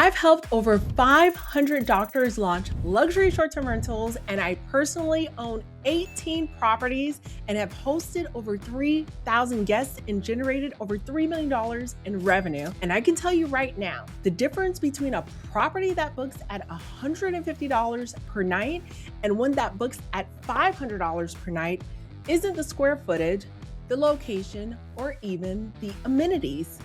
I've helped over 500 doctors launch luxury short-term rentals, and I personally own 18 properties and have hosted over 3,000 guests and generated over $3 million in revenue. And I can tell you right now, the difference between a property that books at $150 per night and one that books at $500 per night isn't the square footage, the location, or even the amenities.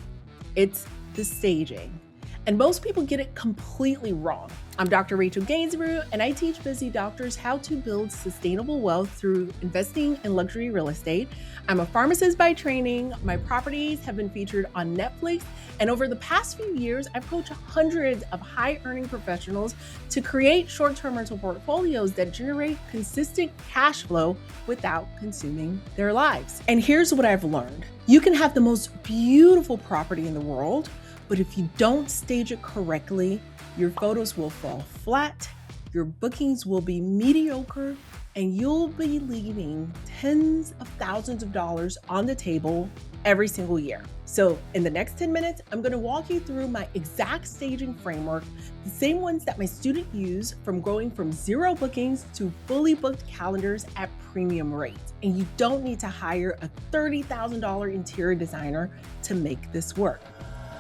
It's the staging. And most people get it completely wrong. I'm Dr. Rachel Gainsborough, and I teach busy doctors how to build sustainable wealth through investing in luxury real estate. I'm a pharmacist by training. My properties have been featured on Netflix, and over the past few years, I've coached hundreds of high-earning professionals to create short-term rental portfolios that generate consistent cash flow without consuming their lives. And here's what I've learned. You can have the most beautiful property in the world, but if you don't stage it correctly, your photos will fall flat, your bookings will be mediocre, and you'll be leaving tens of thousands of dollars on the table every single year. So in the next 10 minutes, I'm going to walk you through my exact staging framework, the same ones that my students use from going from 0 bookings to fully booked calendars at premium rates. And you don't need to hire a $30,000 interior designer to make this work.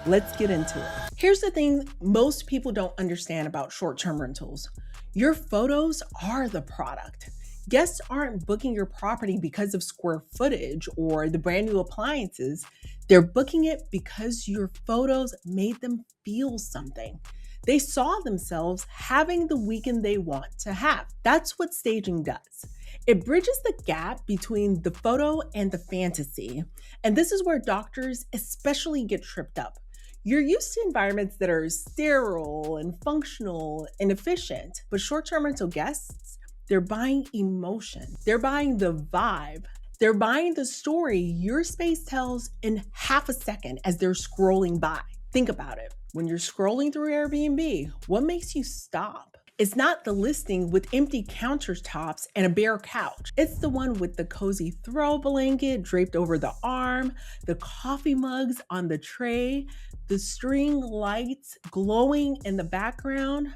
Let's get into it. Here's the thing most people don't understand about short-term rentals. Your photos are the product. Guests aren't booking your property because of square footage or the brand new appliances. They're booking it because your photos made them feel something. They saw themselves having the weekend they want to have. That's what staging does. It bridges the gap between the photo and the fantasy. And this is where doctors especially get tripped up. You're used to environments that are sterile and functional and efficient, but short-term rental guests, they're buying emotion. They're buying the vibe. They're buying the story your space tells in half a second as they're scrolling by. Think about it. When you're scrolling through Airbnb, what makes you stop? It's not the listing with empty countertops and a bare couch. It's the one with the cozy throw blanket draped over the arm, the coffee mugs on the tray, the string lights glowing in the background.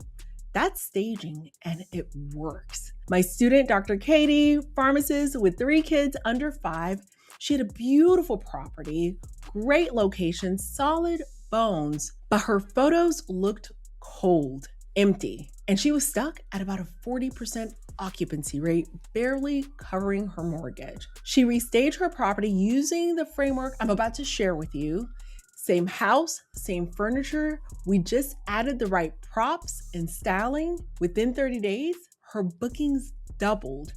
That's staging, and it works. My student, Dr. Katie, pharmacist with 3 kids under 5, she had a beautiful property, great location, solid bones, but her photos looked cold, empty. And she was stuck at about a 40% occupancy rate, barely covering her mortgage. She restaged her property using the framework I'm about to share with you. Same house, same furniture. We just added the right props and styling. Within 30 days, her bookings doubled.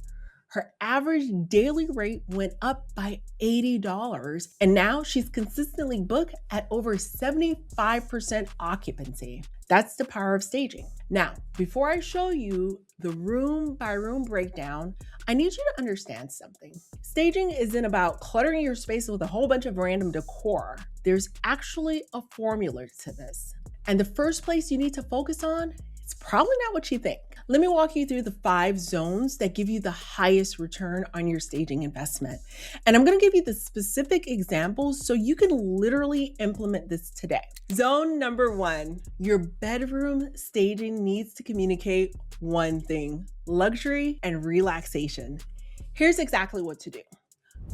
Her average daily rate went up by $80, and now she's consistently booked at over 75% occupancy. That's the power of staging. Now, before I show you the room by room breakdown, I need you to understand something. Staging isn't about cluttering your space with a whole bunch of random decor. There's actually a formula to this. And the first place you need to focus on, it's probably not what you think. Let me walk you through the 5 zones that give you the highest return on your staging investment. And I'm going to give you the specific examples so you can literally implement this today. Zone number 1, your bedroom staging needs to communicate one thing: luxury and relaxation. Here's exactly what to do.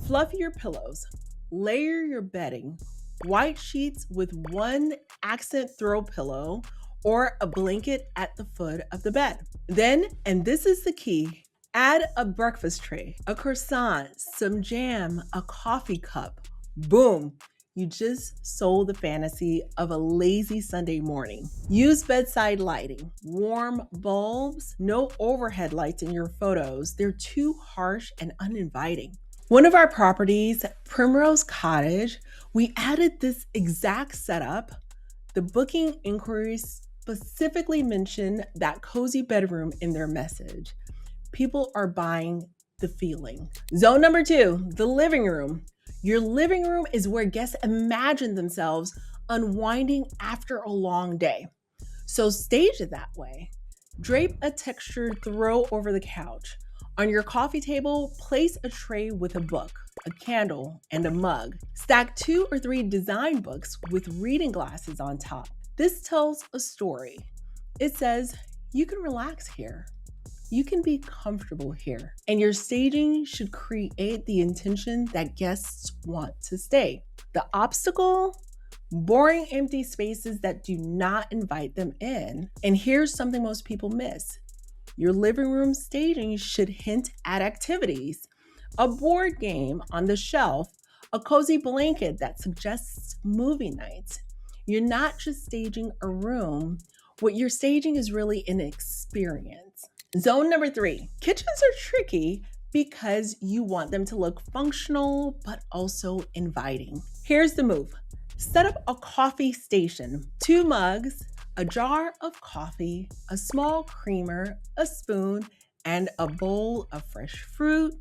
Fluff your pillows, layer your bedding, white sheets with one accent throw pillow, or a blanket at the foot of the bed. Then, and this is the key, add a breakfast tray, a croissant, some jam, a coffee cup. Boom! You just sold the fantasy of a lazy Sunday morning. Use bedside lighting, warm bulbs, no overhead lights in your photos. They're too harsh and uninviting. One of our properties, Primrose Cottage, we added this exact setup. The booking inquiries specifically mention that cozy bedroom in their message. People are buying the feeling. Zone number 2, the living room. Your living room is where guests imagine themselves unwinding after a long day. So stage it that way. Drape a textured throw over the couch. On your coffee table, place a tray with a book, a candle, and a mug. Stack 2 or 3 design books with reading glasses on top. This tells a story. It says, you can relax here. You can be comfortable here. And your staging should create the intention that guests want to stay. The obstacle, boring empty spaces that do not invite them in. And here's something most people miss. Your living room staging should hint at activities, a board game on the shelf, a cozy blanket that suggests movie nights. You're not just staging a room, what you're staging is really an experience. Zone number 3, kitchens are tricky because you want them to look functional but also inviting. Here's the move. Set up a coffee station, 2 mugs, a jar of coffee, a small creamer, a spoon, and a bowl of fresh fruit.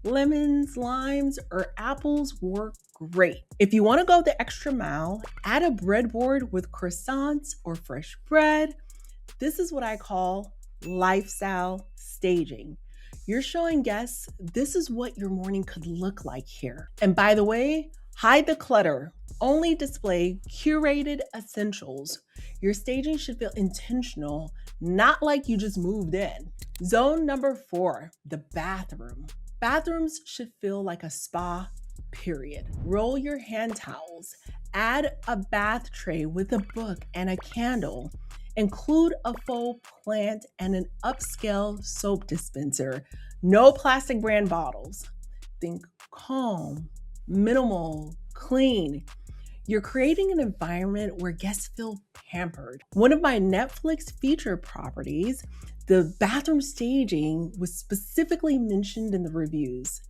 Lemons, limes, or apples work great. If you want to go the extra mile, add a breadboard with croissants or fresh bread. This is what I call lifestyle staging. You're showing guests this is what your morning could look like here. And by the way, hide the clutter. Only display curated essentials. Your staging should feel intentional, not like you just moved in. Zone number 4, the bathroom. Bathrooms should feel like a spa, period. Roll your hand towels. Add a bath tray with a book and a candle. Include a faux plant and an upscale soap dispenser. No plastic brand bottles. Think calm, minimal, clean. You're creating an environment where guests feel pampered. One of my Netflix feature properties, the bathroom staging was specifically mentioned in the reviews.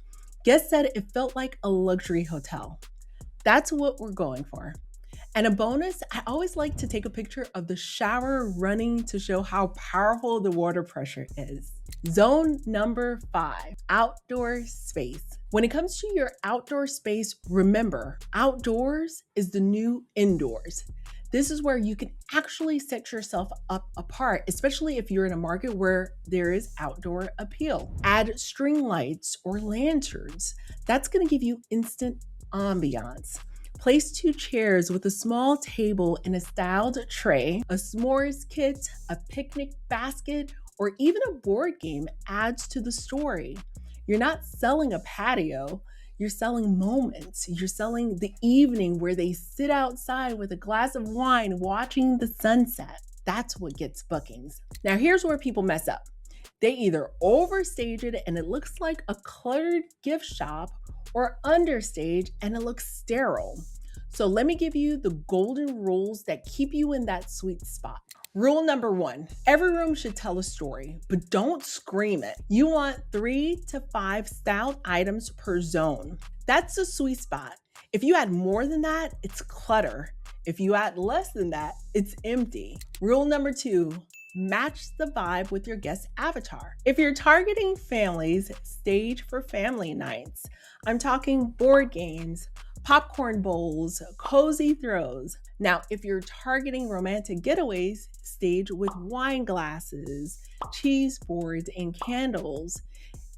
Guests said it felt like a luxury hotel. That's what we're going for. And a bonus, I always like to take a picture of the shower running to show how powerful the water pressure is. Zone number 5, outdoor space. When it comes to your outdoor space, remember, outdoors is the new indoors. This is where you can actually set yourself up apart, especially if you're in a market where there is outdoor appeal. Add string lights or lanterns. That's going to give you instant ambiance. Place 2 chairs with a small table and a styled tray, a s'mores kit, a picnic basket, or even a board game adds to the story. You're not selling a patio, you're selling moments. You're selling the evening where they sit outside with a glass of wine watching the sunset. That's what gets bookings. Now, here's where people mess up. They either overstage it and it looks like a cluttered gift shop, or understage and it looks sterile. So let me give you the golden rules that keep you in that sweet spot. Rule number 1, every room should tell a story, but don't scream it. You want 3 to 5 styled items per zone. That's the sweet spot. If you add more than that, it's clutter. If you add less than that, it's empty. Rule number 2, match the vibe with your guest avatar. If you're targeting families, stage for family nights. I'm talking board games, popcorn bowls, cozy throws. Now, if you're targeting romantic getaways, stage with wine glasses, cheese boards, and candles.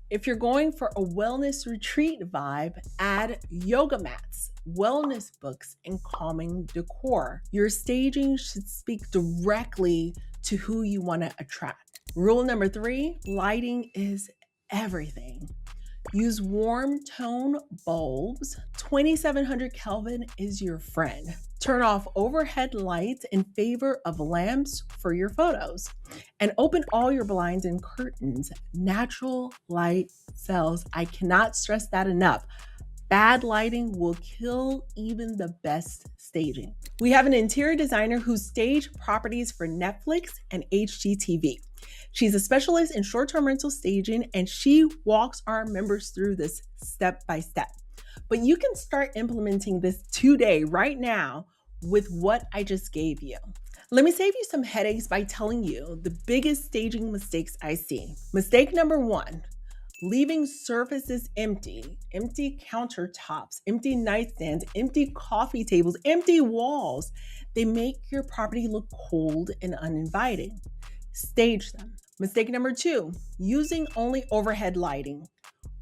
If you're going for a wellness retreat vibe, add yoga mats, wellness books, and calming decor. Your staging should speak directly to who you want to attract. Rule number 3, lighting is everything. Use warm tone bulbs. 2700 Kelvin is your friend. Turn off overhead lights in favor of lamps for your photos. And open all your blinds and curtains. Natural light sells. I cannot stress that enough. Bad lighting will kill even the best staging. We have an interior designer who staged properties for Netflix and HGTV. She's a specialist in short-term rental staging, and she walks our members through this step by step. But you can start implementing this today, right now, with what I just gave you. Let me save you some headaches by telling you the biggest staging mistakes I see. Mistake number 1, leaving surfaces empty countertops, empty nightstands, empty coffee tables, empty walls. They make your property look cold and uninviting. Stage them. Mistake number 2, using only overhead lighting.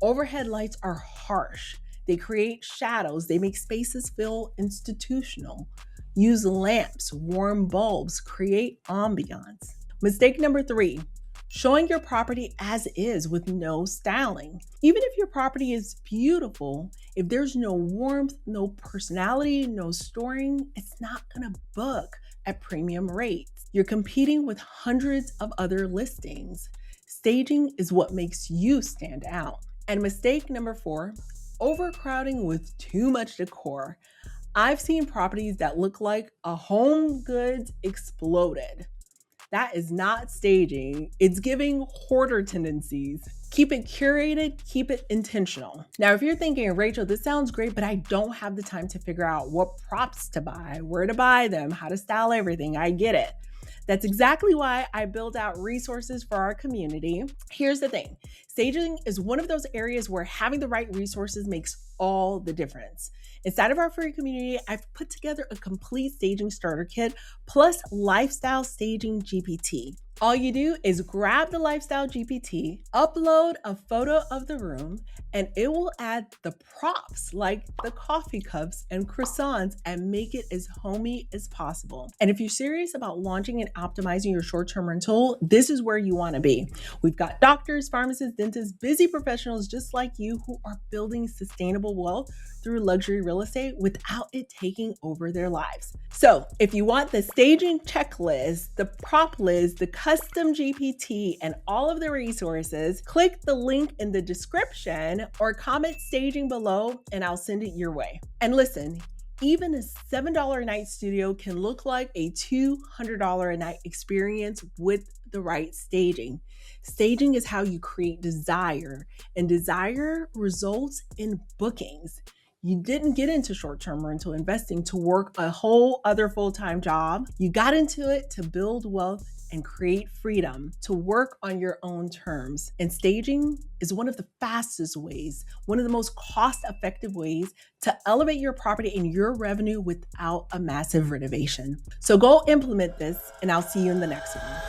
Overhead lights are harsh. They create shadows. They make spaces feel institutional. Use lamps, warm bulbs, create ambiance. Mistake number 3, showing your property as is with no styling. Even if your property is beautiful, if there's no warmth, no personality, no storing, it's not gonna book at premium rates. You're competing with hundreds of other listings. Staging is what makes you stand out. And mistake number 4, overcrowding with too much decor. I've seen properties that look like a home goods exploded. That is not staging. It's giving hoarder tendencies. Keep it curated, keep it intentional. Now, if you're thinking, Rachel, this sounds great, but I don't have the time to figure out what props to buy, where to buy them, how to style everything, I get it. That's exactly why I build out resources for our community. Here's the thing, staging is one of those areas where having the right resources makes all the difference. Inside of our free community, I've put together a complete staging starter kit plus lifestyle staging GPT. All you do is grab the lifestyle GPT, upload a photo of the room, and it will add the props like the coffee cups and croissants and make it as homey as possible. And if you're serious about launching and optimizing your short-term rental, this is where you want to be. We've got doctors, pharmacists, dentists, busy professionals just like you who are building sustainable wealth through luxury real estate without it taking over their lives. So if you want the staging checklist, the prop list, the custom GPT, and all of the resources, click the link in the description or comment staging below and I'll send it your way. And listen, even a $7 a night studio can look like a $200 a night experience with the right staging. Staging is how you create desire, and desire results in bookings. You didn't get into short-term rental investing to work a whole other full-time job. You got into it to build wealth and create freedom, to work on your own terms. And staging is one of the fastest ways, one of the most cost-effective ways to elevate your property and your revenue without a massive renovation. So go implement this, and I'll see you in the next one.